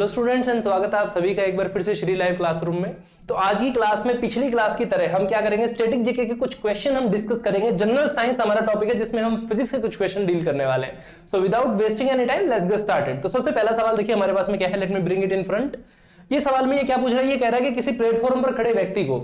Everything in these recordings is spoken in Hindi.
स्टूडेंट्स एंड स्वागत है आप सभी का एक बार फिर से श्री लाइव क्लासरूम में। तो आज की क्लास में पिछली क्लास की तरह हम क्या करेंगे, स्टैटिक जीके के कुछ क्वेश्चन हम डिस्कस करेंगे। जनरल साइंस हमारा टॉपिक है जिसमें हम फिजिक्स के कुछ क्वेश्चन डील करने वाले हैं। So without wasting any time let's get started. तो सबसे पहला सवाल देखिए हमारे पास में क्या है, let me bring it in front. ये सवाल में ये क्या पूछ रहा है, ये कह रहा है कि किसी प्लेटफॉर्म पर खड़े व्यक्ति को,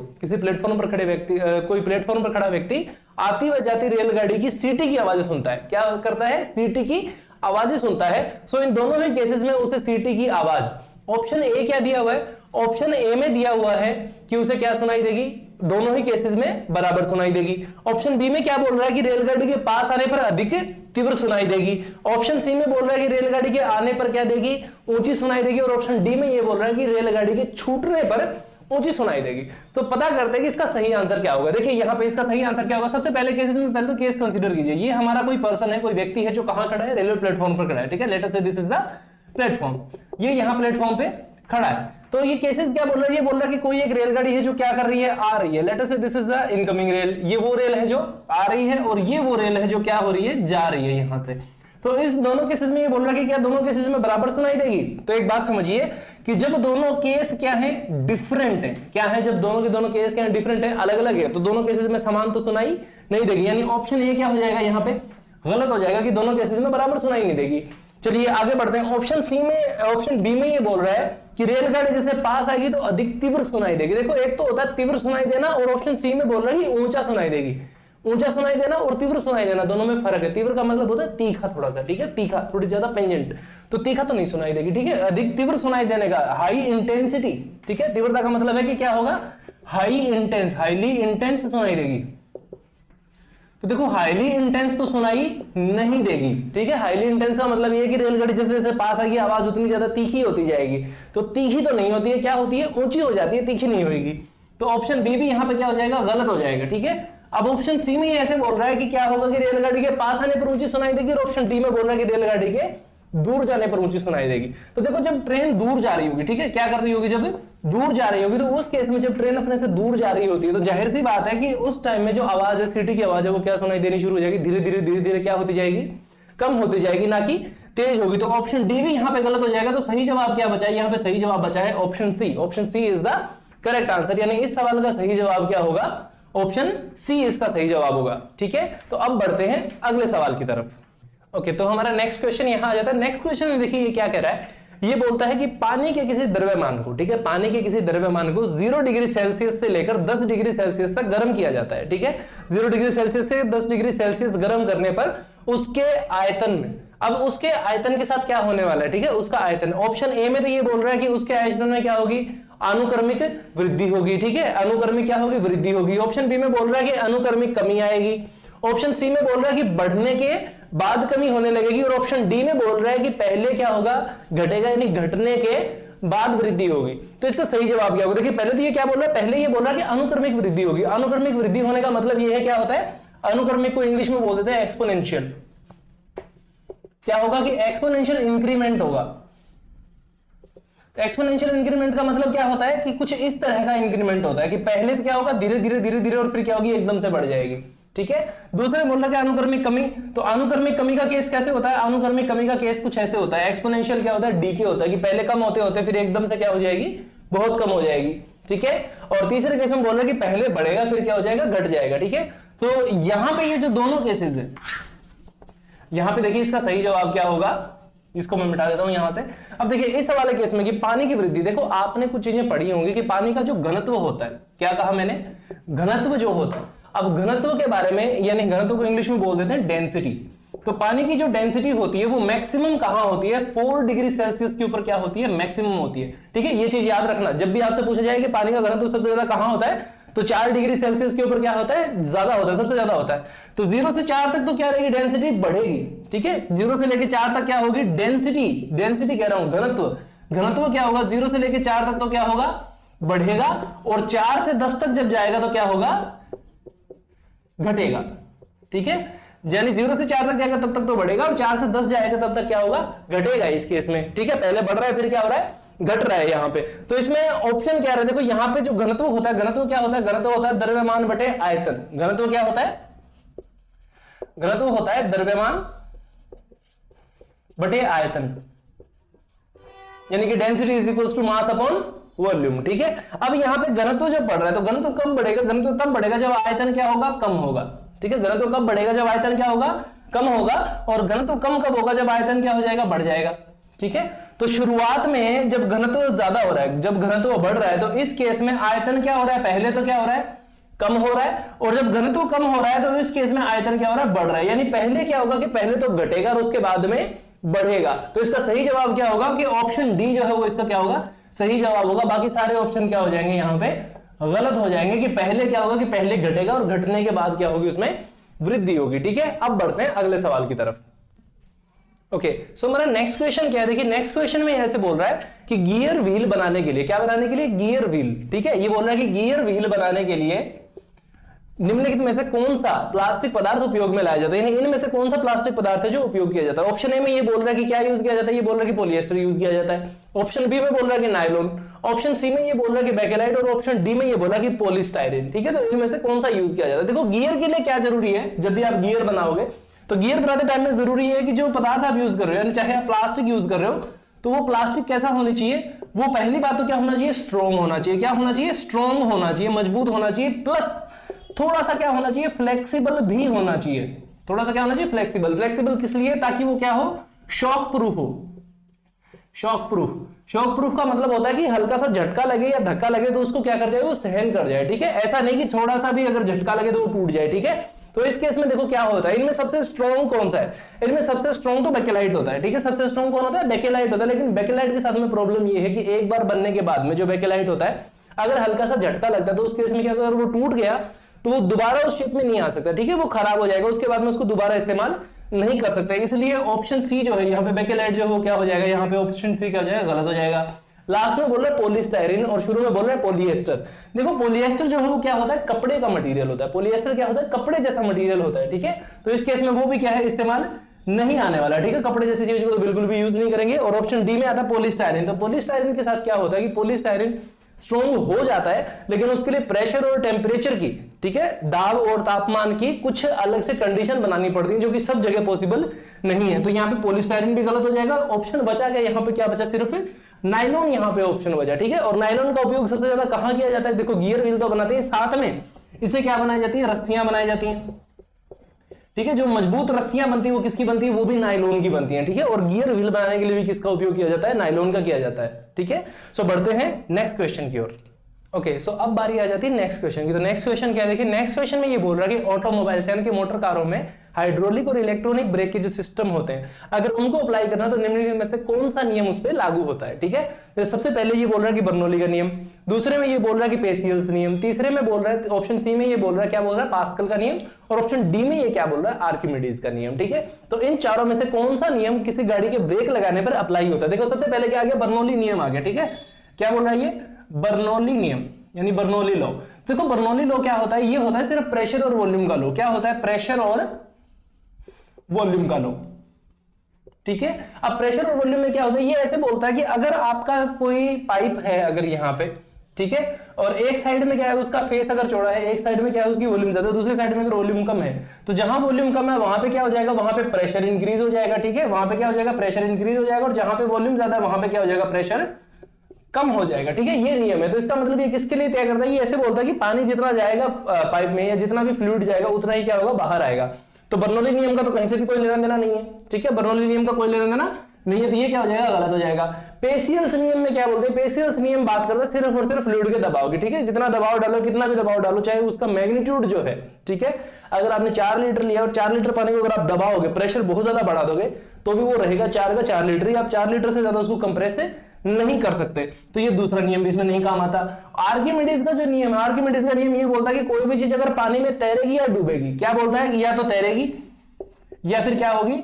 कोई प्लेटफॉर्म पर खड़ा व्यक्ति आती व जाती रेलगाड़ी की सीटी की आवाज सुनता है। क्या करता है, सीटी की आवाजें सुनता है। सो इन दोनों ही केसेस में उसे सीटी की आवाज, ऑप्शन ए क्या दिया हुआ है, ऑप्शन ए में दिया हुआ है कि उसे क्या सुनाई देगी, दोनों ही केसेस में बराबर सुनाई देगी। ऑप्शन बी में क्या बोल रहा है कि रेलगाड़ी के पास आने पर अधिक तीव्र सुनाई देगी। ऑप्शन सी में बोल रहा है कि रेलगाड़ी के आने पर क्या देगी, ऊंची सुनाई देगी। और ऑप्शन डी में ये बोल रहा है कि रेलगाड़ी के छूटने पर ऊंची सुनाई देगी। तो पता करते हैं कि इसका सही आंसर क्या होगा। देखिए यहाँ पे इसका सही आंसर क्या होगा। सबसे पहले केस में पहले तो केस कंसीडर कीजिए, ये हमारा कोई पर्सन है, कोई व्यक्ति है जो कहां खड़ा है, रेलवे प्लेटफॉर्म पर खड़ा है। ठीक है, लेट अस से दिस इज द प्लेटफॉर्म, ये यहाँ प्लेटफॉर्म पे खड़ा है। तो ये केसेस क्या बोल रहा है, ये बोल रहा है कि कोई एक रेलगाड़ी है जो क्या कर रही है, आ रही है। लेट अस से this is the incoming rail, ये वो रेल है जो आ रही है और ये वो रेल है जो क्या हो रही है, जा रही है यहां से। तो इस दोनों केसेस में ये बोल रहा है कि क्या दोनों केसेस में बराबर सुनाई देगी। तो एक बात समझिए कि जब दोनों केस क्या है, डिफरेंट है, क्या है, जब दोनों के दोनों केस क्या है, डिफरेंट है, अलग अलग है, तो दोनों केसेस में समान तो सुनाई नहीं देगी। यानी ऑप्शन ये क्या हो जाएगा, यहाँ पे गलत हो जाएगा कि दोनों केसेस में बराबर सुनाई नहीं देगी। चलिए आगे बढ़ते हैं। ऑप्शन सी में, ऑप्शन बी में ये बोल रहा है कि रेलगाड़ी जैसे पास आएगी तो अधिक तीव्र सुनाई देगी। देखो एक तो होता है तीव्र सुनाई देना और ऑप्शन सी में बोल रहा है कि ऊंचा सुनाई देगी। ऊंचा सुनाई देना और तीव्र सुनाई देना दोनों में फर्क है। तीव्र का मतलब होता है तीखा थोड़ा सा, ठीक है, तीखा, थोड़ी ज्यादा पेंजेंट। तो तीखा तो नहीं सुनाई देगी, ठीक है। अधिक तीव्र सुनाई देने का, हाई इंटेंसिटी, ठीक है, तीव्रता का मतलब है कि क्या होगा, हाई इंटेंस, हाईली इंटेंस सुनाई देगी। तो देखो हाईली इंटेंस तो सुनाई नहीं देगी, ठीक है। हाईली इंटेंस का मतलब ये है कि रेलगाड़ी जैसे जैसे पास आएगी आवाज उतनी ज्यादा तीखी होती जाएगी। तो तीखी तो नहीं होती है, क्या होती है, ऊंची हो जाती है, तीखी नहीं होगी। तो ऑप्शन बी भी यहां पे क्या हो जाएगा, गलत हो जाएगा, ठीक है। अब ऑप्शन सी में ऐसे बोल रहा है कि क्या होगा कि रेलगाड़ी के पास आने पर ऊंची सुनाई देगी और ऑप्शन डी में बोल रहा है कि रेलगाड़ी के दूर जाने पर ऊंची सुनाई देगी। तो देखो जब ट्रेन दूर जा रही होगी, ठीक है, क्या कर रही होगी, जब दूर जा रही होगी, तो उस केस में जब ट्रेन अपने से दूर जा रही होती है तो जाहिर सी बात है कि उस टाइम में जो आवाज है, सीटी की आवाज है, वो क्या सुनाई देनी शुरू हो जाएगी, धीरे धीरे क्या होती जाएगी, कम होती जाएगी, ना कि तेज होगी। तो ऑप्शन डी भी यहां पे गलत हो जाएगा। तो सही जवाब क्या बचा है, यहाँ पे सही जवाब बचा है option C. Option C is the correct answer, यानी इस सवाल का सही जवाब क्या होगा, ऑप्शन सी इसका सही जवाब होगा, ठीक है। तो अब बढ़ते हैं अगले सवाल की तरफ। ओके, तो हमारा नेक्स्ट क्वेश्चन यहां आ जाता है। नेक्स्ट क्वेश्चन में देखिए ये क्या कह रहा है, ये बोलता है कि पानी के किसी द्रव्यमान को, ठीक है, पानी के किसी द्रव्यमान को 0 डिग्री सेल्सियस से लेकर 10 डिग्री सेल्सियस तक गर्म किया जाता है, ठीक है। 0 डिग्री सेल्सियस से 10 डिग्री सेल्सियस गर्म करने पर उसके आयतन में, अब उसके आयतन के साथ क्या होने वाला है, ठीक है, उसका आयतन। ऑप्शन ए में तो ये बोल रहा है कि उसके आयतन में क्या होगी, अनुक्रमिक वृद्धि होगी, ठीक है, अनुक्रमिक क्या होगी, वृद्धि होगी। ऑप्शन बी में बोल रहा है कि अनुक्रमिक कमी आएगी। ऑप्शन सी में बोल रहा है कि बढ़ने के बाद कमी होने लगेगी। और ऑप्शन डी में बोल रहा है कि पहले क्या होगा, घटेगा, यानी घटने के बाद वृद्धि होगी। तो इसका सही जवाब क्या होगा। देखिए पहले तो ये क्या बोल रहा है, पहले ये बोल रहा है कि अनुक्रमिक वृद्धि होगी। अनुक्रमिक वृद्धि होने का मतलब ये है, क्या होता है, अनुक्रमिक को इंग्लिश में बोल देते हैं एक्सपोनेंशियल। क्या होगा कि एक्सपोनेंशियल इंक्रीमेंट होगा। एक्सपोनेंशियल इंक्रीमेंट का मतलब क्या होता है कि कुछ इस तरह का इंक्रीमेंट होता है कि पहले तो क्या होगा, धीरे धीरे और फिर क्या होगी, एकदम से बढ़ जाएगी, ठीक है। दूसरे बोल रहा है अनुक्रमिक कमी। तो अनुक्रमिक कमी का केस कैसे होता है, अनुक्रमिक कमी का केस कुछ ऐसे होता है, एक्सपोनेंशियल क्या होता है, डीके होता है कि पहले कम होते होते फिर एकदम से क्या हो जाएगी, बहुत कम हो जाएगी, ठीक है। और तीसरे केस में बोल रहा है कि पहले बढ़ेगा फिर क्या हो जाएगा, घट जाएगा, ठीक है। तो यहां पे ये जो दोनों केसेस है, यहां पे देखिए इसका सही जवाब क्या होगा, इसको मैं मिटा देता हूं यहां से। अब देखिए इस वाले केस में कि पानी की वृद्धि, देखो आपने कुछ चीजें पढ़ी होंगी कि पानी का जो घनत्व होता है, क्या कहा मैंने, घनत्व जो होता है। अब घनत्व के बारे में, यानी घनत्व को इंग्लिश में बोल देते हैं डेंसिटी। तो पानी की जो डेंसिटी होती है वो मैक्सिमम कहां होती है, 4 डिग्री सेल्सियस के ऊपर क्या होती है, मैक्सिमम होती है, ठीक है। ये चीज याद रखना, जब भी आपसे पूछा जाए कि पानी का घनत्व सबसे ज्यादा कहां होता है, तो 4 डिग्री सेल्सियस के ऊपर क्या होता है, ज्यादा होता है, सबसे ज्यादा होता है। तो 0 से 4 तक तो क्या रहेगी, डेंसिटी बढ़ेगी, ठीक है। 0 से लेकर 4 तक क्या होगी, डेंसिटी, डेंसिटी कह रहा हूं, घनत्व, घनत्व क्या होगा, 0 से लेकर 4 तक तो क्या होगा, बढ़ेगा। और 4 से 10 तक जब जाएगा तो क्या होगा, घटेगा, ठीक है। यानी 0 से 4 तक जाएगा तब तक तो बढ़ेगा और 4 से 10 जाएगा तब तक क्या होगा, घटेगा इस केस में, ठीक है। पहले बढ़ रहा है फिर क्या हो रहा है, घट रहा है यहां पे। तो इसमें ऑप्शन क्या है, देखो यहां पे जो घनत्व होता है, घनत्व क्या होता है, घनत्व होता है द्रव्यमान बटे आयतन। घनत्व क्या होता है, घनत्व होता है द्रव्यमान बटे आयतन। यानी कि density is equal to mass upon volume. ठीक है, अब यहां पे घनत्व जब बढ़ रहा है तो घनत्व कब बढ़ेगा? घनत्व तब बढ़ेगा जब आयतन क्या होगा? कम होगा। ठीक है, घनत्व कब बढ़ेगा? जब आयतन क्या होगा? कम होगा। और घनत्व कम कब होगा? जब आयतन क्या हो जाएगा? बढ़ जाएगा। ठीक है, तो शुरुआत में जब घनत्व ज्यादा हो रहा है, जब घनत्व बढ़ रहा है, तो इस केस में आयतन क्या हो रहा है? पहले तो क्या हो रहा है? कम हो रहा है। और जब घनत्व कम हो रहा है तो इस केस में आयतन क्या हो रहा है? बढ़ रहा है। यानी पहले क्या होगा कि पहले तो घटेगा और उसके बाद में बढ़ेगा। तो इसका सही जवाब क्या होगा कि ऑप्शन डी जो है वो इसका क्या होगा? सही जवाब होगा। बाकी सारे ऑप्शन क्या हो जाएंगे? यहां पे गलत हो जाएंगे कि पहले क्या होगा कि पहले घटेगा और घटने के बाद क्या होगी? उसमें वृद्धि होगी। ठीक है, अब बढ़ते हैं अगले सवाल की तरफ। ओके, सो हमारा नेक्स्ट क्वेश्चन क्या है? देखिए नेक्स्ट क्वेश्चन में ऐसे बोल रहा है कि गियर व्हील बनाने के लिए, क्या बनाने के लिए? Gear wheel. ठीक है, ये बोल रहा है कि गियर व्हील बनाने के लिए निम्नलिखित में से कौन सा प्लास्टिक पदार्थ उपयोग में लाया जाता है? यानी इनमें से कौन सा प्लास्टिक पदार्थ है जो उपयोग किया जाता है? ऑप्शन ए में ये बोल रहा है कि क्या यूज किया जाता है? ये बोल रहा है कि पॉलिएस्टर यूज किया जाता है। ऑप्शन बी में बोल रहा है कि नायलॉन। ऑप्शन सी में ये बोल रहा है कि बेकेलाइट। और ऑप्शन डी में ये बोल रहा है कि पॉलीस्टाइरीन। ठीक है, तो इनमें से कौन सा यूज किया जाता है? देखो गियर के लिए क्या जरूरी है? जब भी आप गियर बनाओगे तो गियर बनाते टाइम में जरूरी है कि जो पदार्थ आप यूज कर रहे हो, चाहे आप प्लास्टिक यूज कर रहे हो, तो वो प्लास्टिक कैसा होना चाहिए? वो पहली बात तो क्या होना चाहिए? स्ट्रॉन्ग होना चाहिए। क्या होना चाहिए? स्ट्रॉन्ग होना चाहिए, मजबूत होना चाहिए, प्लस थोड़ा सा क्या होना चाहिए? फ्लेक्सिबल भी होना चाहिए। थोड़ा सा क्या होना चाहिए? फ्लेक्सिबल। फ्लेक्सिबल किस लिए? ताकि वो क्या हो? शॉक प्रूफ हो। Shock proof. शॉक प्रूफ का मतलब होता है कि हल्का सा झटका लगे या धक्का लगे तो उसको क्या कर जाए? वो सहन कर जाए। ठीक है, ऐसा नहीं कि थोड़ा सा भी अगर झटका लगे तो वो टूट जाए। ठीक है, तो इस केस में देखो क्या होता है, इनमें सबसे स्ट्रॉन्ग कौन सा है? इनमें सबसे स्ट्रॉन्ग तो बेकेलाइट होता है। ठीक है, सबसे स्ट्रॉन्ग कौन होता है? बेकेलाइट होता है। लेकिन बेकेलाइट के साथ में प्रॉब्लम ये है कि एक बार बनने के बाद में जो बेकेलाइट होता है, अगर हल्का सा झटका लगता है तो उस केस में क्या, अगर वो टूट गया तो वो दोबारा उस शेप में नहीं आ सकता। ठीक है, वो खराब हो जाएगा, उसके बाद में उसको दोबारा इस्तेमाल नहीं कर सकते। इसलिए ऑप्शन सी जो है यहाँ पे बेकेलाइट जो है वो क्या हो जाएगा? यहाँ पे ऑप्शन सी क्या हो जाएगा? गलत हो जाएगा। लास्ट में बोल रहे हैं पॉलीस्टाइरीन और शुरू में बोल रहे हैं पॉलिएस्टर। देखो पॉलिएस्टर जो है वो क्या होता है? कपड़े का मटेरियल होता है। पॉलिएस्टर क्या होता है? कपड़े जैसा मटेरियल होता है। ठीक है, तो इस केस में वो भी क्या है? इस्तेमाल नहीं आने वाला। ठीक है, कपड़े जैसी चीज को तो बिल्कुल भी यूज नहीं करेंगे। और ऑप्शन डी में आता है पॉलीस्टाइरीन। तो पॉलीस्टाइरीन के साथ क्या होता है कि पॉलीस्टाइरीन स्ट्रॉन्ग हो जाता है, लेकिन उसके लिए प्रेशर और टेम्परेचर की, ठीक है, दाब और तापमान की कुछ अलग से कंडीशन बनानी पड़ती है, जो कि सब जगह पॉसिबल नहीं है। तो यहाँ पे पॉलीस्टाइरीन भी गलत हो जाएगा। ऑप्शन बचा क्या? यहाँ पे क्या बचा? सिर्फ नायलॉन यहाँ पे ऑप्शन बचा। ठीक है, और नायलॉन का उपयोग सबसे ज्यादा कहाँ किया जाता है? देखो गियर व्हील तो बनाते हैं, साथ में इसे क्या बनाई जाती है? रस्सियां बनाई जाती हैं। ठीक है, जो मजबूत रस्सियां बनती है वो किसकी बनती है? वो भी नायलॉन की बनती हैं। ठीक है, और गियर व्हील बनाने के लिए भी किसका उपयोग किया जाता है? नायलॉन का किया जाता है। ठीक है, सो बढ़ते हैं नेक्स्ट क्वेश्चन की ओर। ओके, सो अब बारी आ जाती है नेक्स्ट क्वेश्चन की। तो नेक्स्ट क्वेश्चन क्या है? देखिए नेक्स्ट क्वेश्चन में ये बोल रहा है कि ऑटोमोबाइल्स यानी कि मोटर कारों में हाइड्रोलिक और इलेक्ट्रॉनिक ब्रेक के जो सिस्टम होते हैं, अगर उनको अप्लाई करना तो निम्नलिखित में से कौन सा नियम उस पर लागू होता है? ठीक है, तो सबसे पहले ये बोल रहा है कि बर्नौली का नियम, दूसरे में ये बोल रहा है कि पेसियल्स नियम, तीसरे में बोल रहा है ऑप्शन सी में ये बोल रहा है क्या बोल रहा है? पास्कल का नियम, और ऑप्शन डी में ये क्या बोल रहा है? आर्किमिडीज का नियम। ठीक है, तो इन चारों में से कौन सा नियम किसी गाड़ी के ब्रेक लगाने पर अप्लाई होता है? देखो सबसे पहले क्या आ गया? बर्नौली नियम आ गया। ठीक है, क्या बोल रहा है ये? बर्नौली नियम यानी बर्नौली लॉ। देखो बर्नौली लॉ क्या होता है? ये होता है सिर्फ प्रेशर और वॉल्यूम का लॉ। क्या होता है? प्रेशर और वॉल्यूम का लॉ। ठीक है, अब प्रेशर और वॉल्यूम में क्या होता है? ये ऐसे बोलता है कि अगर आपका कोई पाइप है अगर यहां पे, ठीक है, और एक साइड में क्या है? उसका फेस अगर चौड़ा है, एक साइड में क्या है? उसकी वॉल्यूम ज्यादा, दूसरी साइड में अगर वॉल्यूम कम है, तो जहां वॉल्यूम कम है वहां पे क्या हो जाएगा? वहां पे प्रेशर इंक्रीज हो जाएगा। ठीक है, वहां पे क्या हो जाएगा? प्रेशर इंक्रीज हो जाएगा। और जहां पे वॉल्यूम ज्यादा है वहां पे क्या हो जाएगा? प्रेशर कम हो जाएगा। ठीक है, ये नियम है। तो इसका मतलब ये किसके लिए तय करता है? ये ऐसे बोलता है कि पानी जितना जाएगा पाइप में या जितना भी फ्लूइड जाएगा उतना ही क्या होगा? बाहर आएगा। तो बर्नौली नियम का तो कहीं से भी कोई लेना देना नहीं है। ठीक है, बर्नौली नियम का कोई लेना देना नहीं है, तो ये क्या हो जाएगा? गलत हो जाएगा। पेसियल्स नियम में क्या बोलते हैं? पेसियल्स नियम बात करता है सिर्फ और सिर्फ फ्लूइड के दबाव की। ठीक है, जितना दबाव डालो, कितना भी दबाव डालो, चाहे उसका मैग्नीट्यूड जो है, ठीक है, अगर आपने 4 लीटर लिया और 4 लीटर पानी को अगर आप दबाओगे, प्रेशर बहुत ज्यादा बढ़ा दोगे, तो भी वो रहेगा 4 का 4 लीटर ही। आप 4 लीटर से ज्यादा उसको कंप्रेस नहीं कर सकते। तो ये दूसरा नियम भी इसमें नहीं काम आता। आर्किमिडीज का जो नियम है, आर्किमिडीज का नियम ये बोलता है कि कोई भी चीज अगर पानी में तैरेगी या डूबेगी, क्या बोलता है? कि या तो तैरेगी या फिर क्या होगी?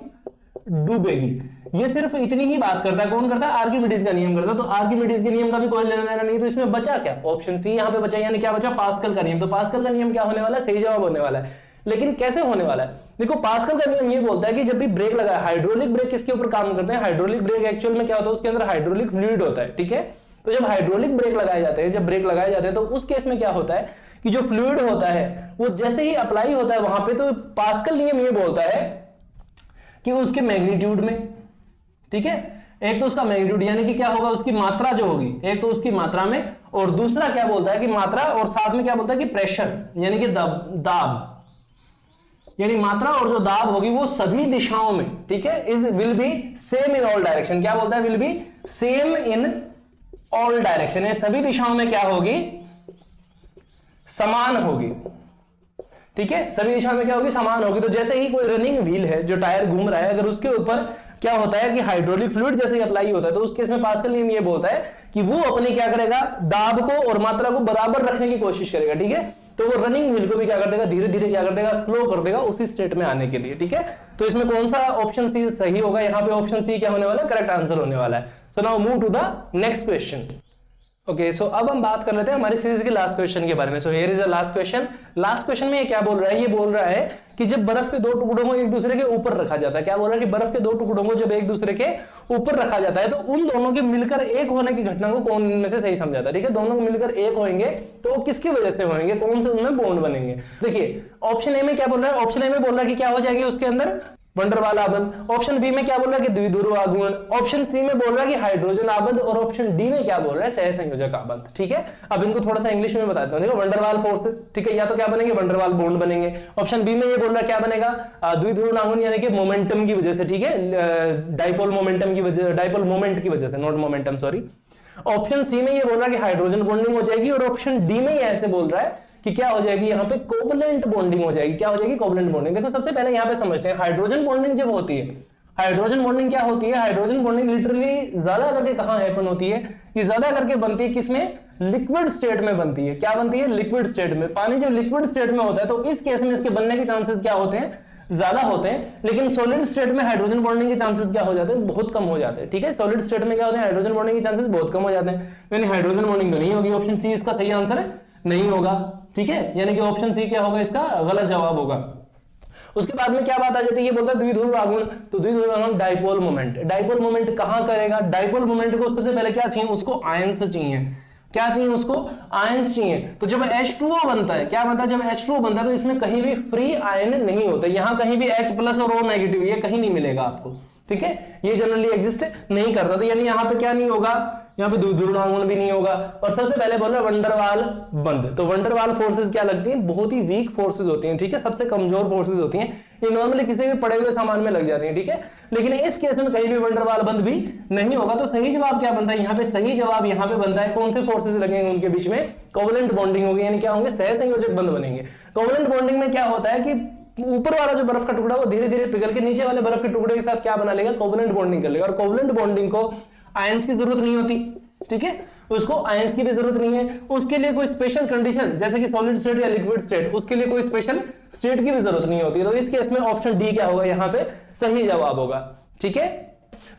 डूबेगी। ये सिर्फ इतनी ही बात करता है। कौन करता है? आर्किमिडीज का नियम करता है। तो आर्किमिडीज के नियम का भी कोई लेना देना नहीं। तो इसमें बचा क्या? ऑप्शन सी यहाँ पे बचा, यानी क्या बचा? पास्कल का नियम। तो पास्कल का नियम क्या होने वाला है? सही जवाब होने वाला है। लेकिन कैसे होने वाला है? देखो पास्कल का नियम ये बोलता है कि जब भी ब्रेक लगा, हाइड्रोलिक ब्रेक किसके ऊपर काम करते हैं? हाइड्रोलिक ब्रेक एक्चुअल में क्या होता है? उसके अंदर हाइड्रोलिक फ्लूइड होता है। ठीक है, तो जब हाइड्रोलिक ब्रेक लगाए जाते हैं, जब ब्रेक लगाए जाते हैं, तो उस केस में क्या होता है कि जो फ्लूइड होता है वो जैसे ही अप्लाई होता है वहां पे, तो पास्कल नियम ये बोलता है कि उसके मैग्नीट्यूड में, ठीक है, एक तो उसका मैग्नीट्यूड यानी कि क्या होगा, उसकी मात्रा जो होगी, एक तो उसकी मात्रा में, और दूसरा क्या बोलता है कि मात्रा, और साथ में क्या बोलता है कि प्रेशर यानी कि दाब, यानी मात्रा और जो दाब होगी वो सभी दिशाओं में, ठीक है, is will be same in all direction. क्या बोलता है, will be same in all direction, ये सभी दिशाओं में क्या होगी, समान होगी, ठीक है, सभी दिशाओं में क्या होगी, समान होगी। तो जैसे ही कोई रनिंग व्हील है जो टायर घूम रहा है, अगर उसके ऊपर क्या होता है कि हाइड्रोलिक फ्लूइड जैसे ही अप्लाई होता है, तो उस केस में पास्कल नियम ये बोलता है कि वो अपनी क्या करेगा, दाब को और मात्रा को बराबर रखने की कोशिश करेगा, ठीक है। तो वो रनिंग व्हील को भी क्या कर देगा, धीरे धीरे क्या कर देगा, स्लो कर देगा उसी स्टेट में आने के लिए, ठीक है। तो इसमें कौन सा ऑप्शन सी सही होगा, यहाँ पे ऑप्शन सी क्या होने वाला है, करेक्ट आंसर होने वाला है। So now move to the next question. Okay, so अब हम बात कर लेते हैं हमारी सीरीज के लास्ट क्वेश्चन के बारे में। So here is the last question. Last question में ये क्या बोल रहा है, ये बोल रहा है कि जब बर्फ के दो टुकड़ों को एक दूसरे के ऊपर रखा जाता है, क्या बोल रहा है कि बर्फ के दो टुकड़ों को जब एक दूसरे के ऊपर रखा जाता है तो उन दोनों के मिलकर एक होने की घटना को कौन इनमें से सही समझाता है, ठीक है। दोनों को मिलकर एक होंगे तो वो किसकी वजह से होंगे, कौन से उनमें बॉन्ड बनेंगे। देखिए ऑप्शन ए में क्या बोल रहा है, ऑप्शन ए में बोल रहा है कि क्या हो जाएगी उसके अंदर वंडरवाल आबंध। ऑप्शन बी में क्या बोल रहा है कि द्विध्रुव आघूर्ण। ऑप्शन सी में बोल रहा है कि हाइड्रोजन आबंध, और ऑप्शन डी में क्या बोल रहा है, सहसंयोजक आबंध, ठीक है। अब इनको थोड़ा सा इंग्लिश में बताता हूं, देखो वंडरवाल फोर्सेस, ठीक है, या तो क्या बनेंगे, वंडरवाल बॉन्ड बनेंगे। ऑप्शन बी में ये बोल रहा है क्या बनेगा, द्विध्रुव आघूर्ण यानी कि मोमेंटम की वजह से, ठीक है, डाइपोल मोमेंटम की वजह, डाइपोल मोमेंट की वजह से, not momentum, sorry. Option C में ये बोल रहा है कि हाइड्रोजन बॉन्डिंग हो जाएगी, और ऑप्शन डी में ये ऐसे बोल रहा है कि क्या हो जाएगी, यहाँ पे कोवलेंट बॉन्डिंग हो जाएगी। क्या हो जाएगी, कोवलेंट बॉन्डिंग। देखो सबसे पहले यहाँ पे समझते हैं हाइड्रोजन बॉन्डिंग जब होती है, हाइड्रोजन बॉन्डिंग क्या होती है, हाइड्रोजन बॉन्डिंग लिटरली ज्यादा करके कहां हैपन होती है, ये ज्यादा करके बनती है किसमें, लिक्विड स्टेट में बनती है। क्या बनती है, लिक्विड स्टेट में। पानी जब लिक्विड स्टेट में होता है तो इस केस में इसके बनने के चांसेस क्या होते हैं, ज्यादा होते हैं। लेकिन सॉलिड स्टेट में हाइड्रोजन बॉन्डिंग के चांसेस क्या हो जाते हैं, बहुत कम हो जाते हैं, ठीक है। सॉलिड स्टेट में क्या होते हैं, हाइड्रोजन बॉन्डिंग के चांसेस बहुत कम हो जाते हैं, यानी हाइड्रोजन बॉन्डिंग तो नहीं होगी। ऑप्शन सी इसका सही आंसर है, नहीं होगा, ठीक है, यानी कि ऑप्शन सी क्या होगा, इसका गलत जवाब होगा। उसके बाद में क्या बात आ जाती है, ये बोलता है द्विध्रुव आघूर्ण, तो द्विध्रुव आघूर्ण डाइपोल मोमेंट। डाइपोल मोमेंट कहां करेगा, डाइपोल मोमेंट को सबसे पहले क्या चाहिए, उसको आयंस चाहिए। क्या चाहिए उसको, आयंस चाहिए। तो जब H2O बनता है, क्या बनता है, जब H2O बनता है तो इसमें कहीं भी फ्री आयन नहीं होता, यहां कहीं भी H प्लस और O नेगेटिव ये कहीं नहीं मिलेगा आपको, ठीक है, ये जनरली एग्जिस्ट नहीं करता। तो यानी यहां पे क्या नहीं होगा, यहाँ पे द्विध्रुव आघूर्ण भी नहीं होगा। और सबसे पहले बोल रहा है वंडरवाल बंद। तो वंडरवाल फोर्सेस क्या लगती हैं, बहुत ही वीक फोर्सेस होती हैं, ठीक है, सबसे कमजोर फोर्सेस होती हैं। ये नॉर्मली किसी भी पड़े हुए सामान में लग जाती हैं, ठीक है। लेकिन इस केस में कहीं भी वंडरवाल बंद भी नहीं होगा। तो सही जवाब क्या बनता है, यहाँ पे सही जवाब यहाँ पे बनता है, कौन से फोर्सेस लगेंगे उनके बीच में, कोवलेंट बॉन्डिंग होगी, यानी क्या होंगे, सहसंयोजक बंध बनेंगे। कोवलेंट बॉन्डिंग में क्या होता है कि ऊपर वाला जो बर्फ का टुकड़ा वो धीरे धीरे पिघल के नीचे वाले बर्फ के टुकड़े के साथ क्या बना लेगा, कोवलेंट बॉन्डिंग कर लेगा। और कोवलेंट बॉन्डिंग को आयंस की जरूरत नहीं होती, ठीक है, उसको आयंस की भी जरूरत नहीं है। उसके लिए कोई स्पेशल कंडीशन जैसे कि सॉलिड स्टेट या लिक्विड स्टेट, उसके लिए कोई स्पेशल स्टेट की भी जरूरत नहीं होती है। तो इस केस में ऑप्शन डी क्या होगा, यहाँ पे सही जवाब होगा, ठीक है।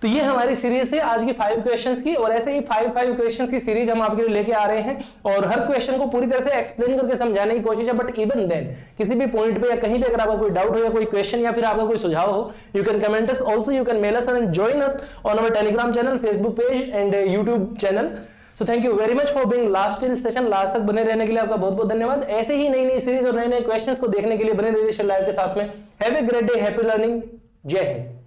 तो ये हमारी सीरीज है आज की 5 क्वेश्चंस की, और ऐसे ही 5 क्वेश्चंस की सीरीज हम आपके लिए लेके आ रहे हैं, और हर क्वेश्चन को पूरी तरह से एक्सप्लेन करके समझाने की कोशिश है। बट इवन देन किसी भी पॉइंट पे या कहीं पे अगर आपका कोई डाउट हो या कोई क्वेश्चन या फिर आपका कोई सुझाव हो, you can comment us, also you can mail us and join us on our Telegram channel, Facebook page and YouTube channel. So thank you very much for being last in session. लास्ट तक बने रहने के लिए आपका बहुत बहुत धन्यवाद। ऐसे ही नई नई सीरीज और नए नए क्वेश्चंस को देखने के लिए बने रहिए लाइव के साथ में। Have a great day, happy learning, जय हिंद।